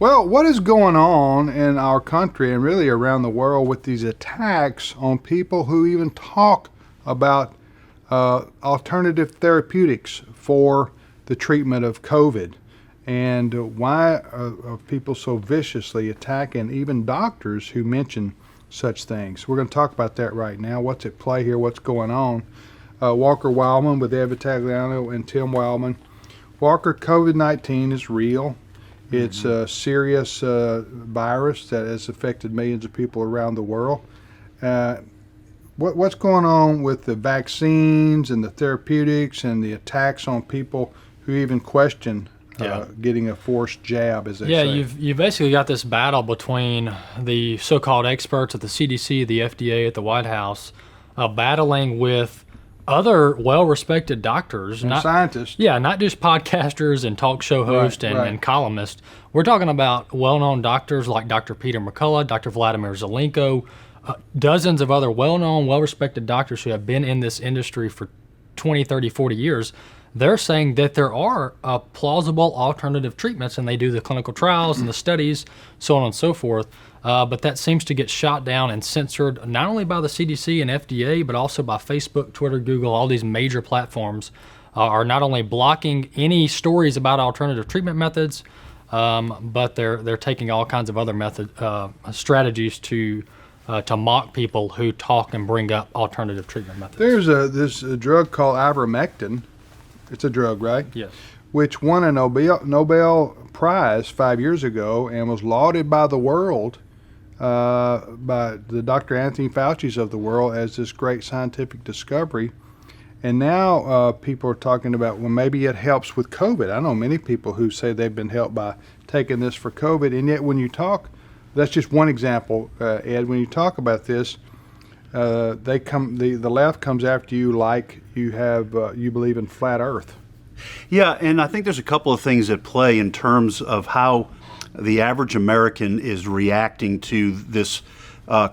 Well, what is going on in our country and really around the world with these attacks on people who even talk about alternative therapeutics for the treatment of COVID? And why are people so viciously attacking even doctors who mention such things? We're going to talk about that right now. What's at play here? What's going on? Walker Wildman with Ed Vitagliano and Tim Wildman. Walker, COVID-19 is real. It's a serious virus that has affected millions of people around the world. What's going on with the vaccines and the therapeutics and the attacks on people who even question getting a forced jab, as they say? You've basically got this battle between the so-called experts at the CDC, the FDA, at the White House, battling with other well-respected doctors and scientists. Yeah, not just podcasters and talk show hosts and columnists. We're talking about well-known doctors like Dr. Peter McCullough, Dr. Vladimir Zelenko, dozens of other well-known, well-respected doctors who have been in this industry for 20, 30, 40 years. They're saying that there are plausible alternative treatments, and they do the clinical trials and the studies, so on and so forth. But that seems to get shot down and censored not only by the CDC and FDA, but also by Facebook, Twitter, Google. All these major platforms are not only blocking any stories about alternative treatment methods, but they're taking all kinds of other strategies to mock people who talk and bring up alternative treatment methods. There's this drug called ivermectin. It's a drug, right? Yes. Which won a Nobel Prize 5 years ago and was lauded by the world, by the Dr. Anthony Fauci's of the world, as this great scientific discovery. And now people are talking about, well, maybe it helps with COVID. I know many people who say they've been helped by taking this for COVID. And yet when you talk, that's just one example, Ed, when you talk about this, the left comes after you like you believe in flat Earth. Yeah, and I think there's a couple of things at play in terms of how the average American is reacting to this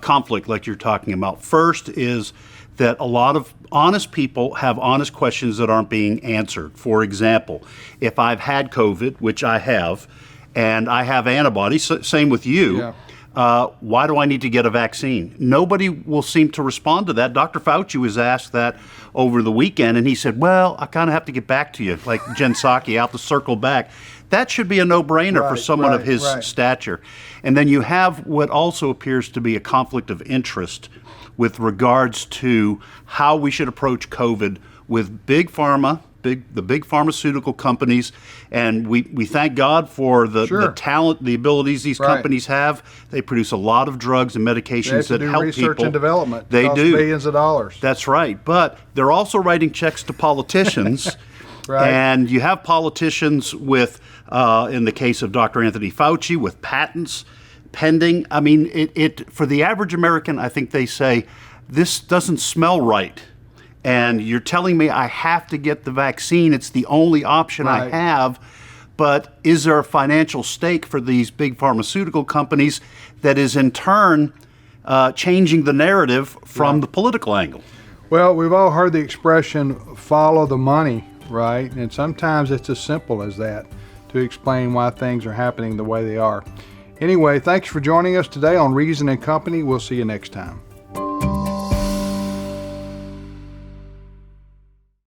conflict like you're talking about. First is that a lot of honest people have honest questions that aren't being answered. For example, if I've had COVID, which I have, and I have antibodies, same with you, why do I need to get a vaccine? Nobody will seem to respond to that. Dr. Fauci was asked that over the weekend, and he said, well, I kind of have to get back to you, like Jen Psaki, out to circle back. That should be a no-brainer for someone of his stature. And then you have what also appears to be a conflict of interest with regards to how we should approach COVID with big pharma, the big pharmaceutical companies, and we thank God for the talent, the abilities these companies have. They produce a lot of drugs and medications that help people. Research and development. They do billions of dollars. That's right, but they're also writing checks to politicians, and you have politicians with, in the case of Dr. Anthony Fauci, with patents pending. I mean, it for the average American, I think they say, this doesn't smell right. And you're telling me I have to get the vaccine. It's the only option I have. But is there a financial stake for these big pharmaceutical companies that is in turn changing the narrative from the political angle? Well, we've all heard the expression, follow the money, right? And sometimes it's as simple as that to explain why things are happening the way they are. Anyway, thanks for joining us today on Reason and Company. We'll see you next time.